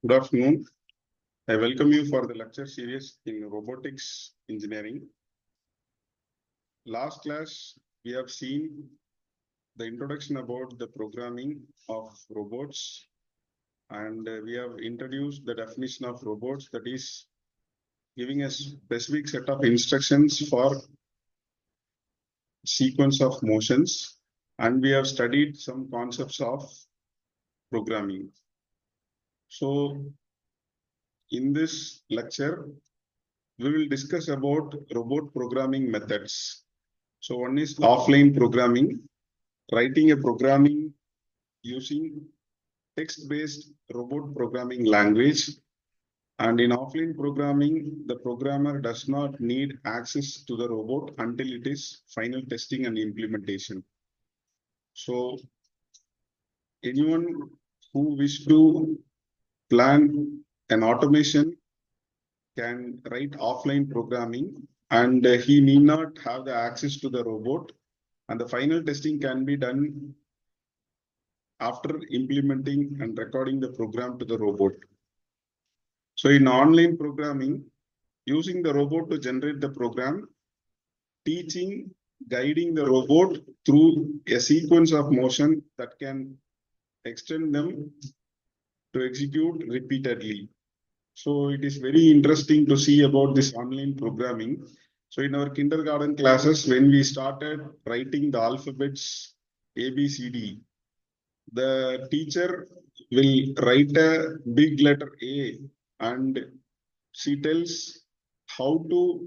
Good afternoon. I welcome you for the lecture series in robotics engineering. Last class, we have seen the introduction about the programming of robots, and we have introduced the definition of robots, that is giving a specific set of instructions for sequence of motions, and we have studied some concepts of programming. So in this lecture, we will discuss about robot programming methods. So one is offline programming, writing a programming using text-based robot programming language. And in offline programming, the programmer does not need access to the robot until it is final testing and implementation. So anyone who wish to plan an automation can write offline programming, and he need not have the access to the robot, and the final testing can be done after implementing and recording the program to the robot. So in online programming, using the robot to generate the program, teaching, guiding the robot through a sequence of motion that can extend them to execute repeatedly. So it is very interesting to see about this online programming. So in our kindergarten classes, when we started writing the alphabets ABCD, the teacher will write a big letter A, and she tells how to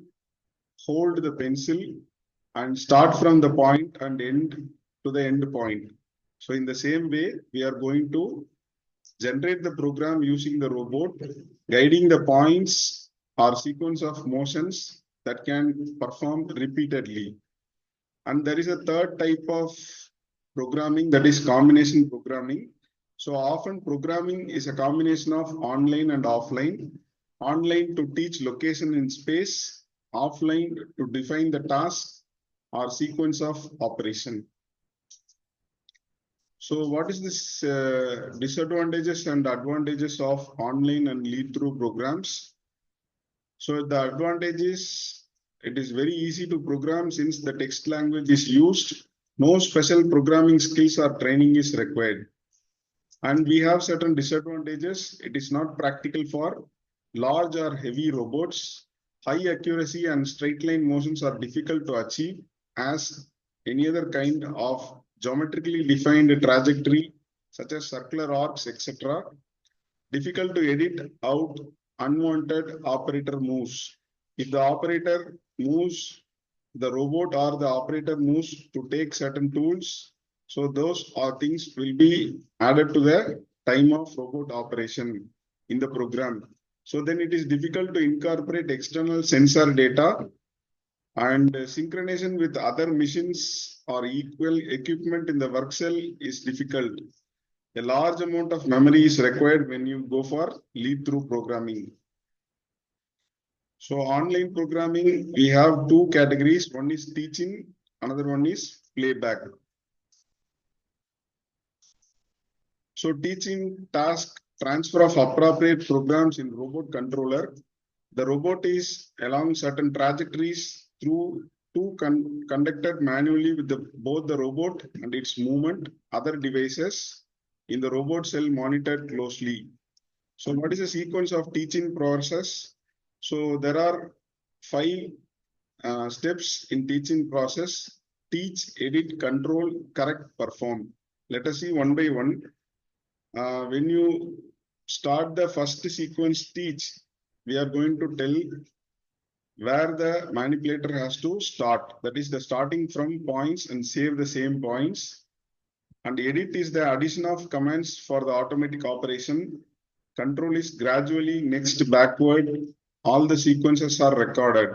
hold the pencil and start from the point and end to the end point. So in the same way, we are going to generate the program using the robot, guiding the points or sequence of motions that can perform repeatedly. And there is a third type of programming, that is combination programming. So often programming is a combination of online and offline. Online to teach location in space, offline to define the task or sequence of operation. So what is this disadvantages and advantages of online and lead-through programs? So the advantage is it is very easy to program since the text language is used. No special programming skills or training is required. And we have certain disadvantages. It is not practical for large or heavy robots. High accuracy and straight line motions are difficult to achieve as any other kind of geometrically defined trajectory, such as circular arcs, etc. Difficult to edit out unwanted operator moves. If the operator moves, the robot or the operator moves to take certain tools, so those are things will be added to the time of robot operation in the program. So then it is difficult to incorporate external sensor data, and synchronization with other machines or equal equipment in the work cell is difficult. A large amount of memory is required when you go for lead-through programming. So online programming, we have two categories. One is teaching, another one is playback. So teaching task, transfer of appropriate programs in robot controller. The robot is along certain trajectories through conducted manually with both the robot and its movement, other devices in the robot cell monitored closely. So what is the sequence of teaching process? So there are 5 steps in teaching process: teach, edit, control, correct, perform. Let us see one by one. When you start the first sequence teach, we are going to tell where the manipulator has to start. That is the starting from points and save the same points. And edit is the addition of commands for the automatic operation. Control is gradually next backward. All the sequences are recorded.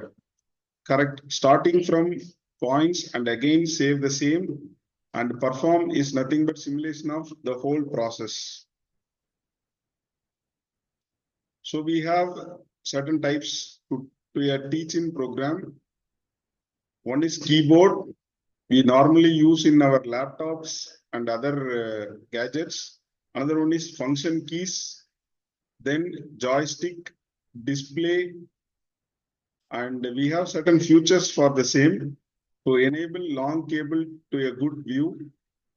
Correct, starting from points and again save the same. And perform is nothing but simulation of the whole process. So we have certain types to a teaching program. One is keyboard. We normally use in our laptops and other gadgets. Another one is function keys. then joystick, display, and we have certain features for the same to enable long cable to a good view,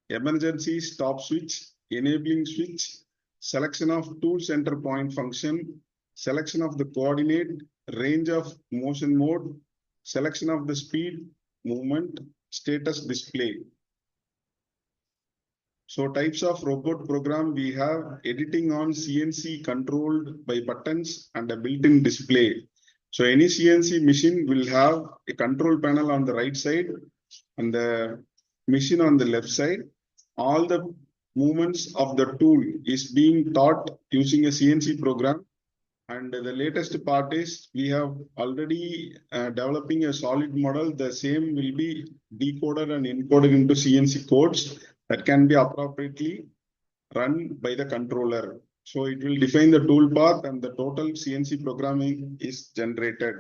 emergency stop switch, enabling switch, selection of tool center point function, selection of the coordinate, range of motion mode, selection of the speed, movement, status display. So types of robot program, we have editing on CNC controlled by buttons and a built-in display. So any CNC machine will have a control panel on the right side and the machine on the left side. All the movements of the tool is being taught using a CNC program. And the latest part is we have already developing a solid model. The same will be decoded and encoded into CNC codes that can be appropriately run by the controller. So it will define the tool path and the total CNC programming is generated.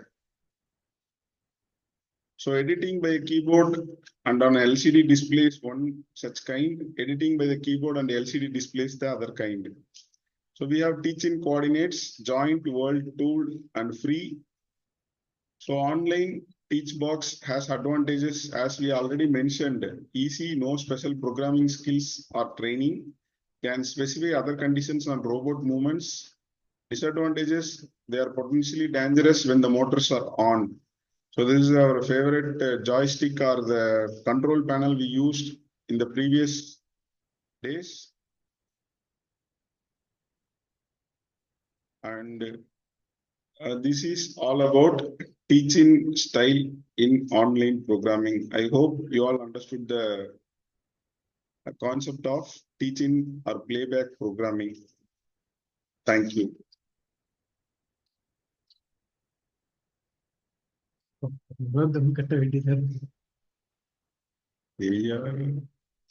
So editing by keyboard and on LCD display is one such kind. Editing by the keyboard and LCD displays the other kind. So we have teaching coordinates, joint, world, tool, and free. So online Teachbox has advantages as we already mentioned. Easy, no special programming skills or training. Can specify other conditions on robot movements. Disadvantages, they are potentially dangerous when the motors are on. So this is our favorite joystick or the control panel we used in the previous days. And this is all about teaching style in online programming. I hope you all understood the concept of teaching or playback programming. Thank you. Yeah.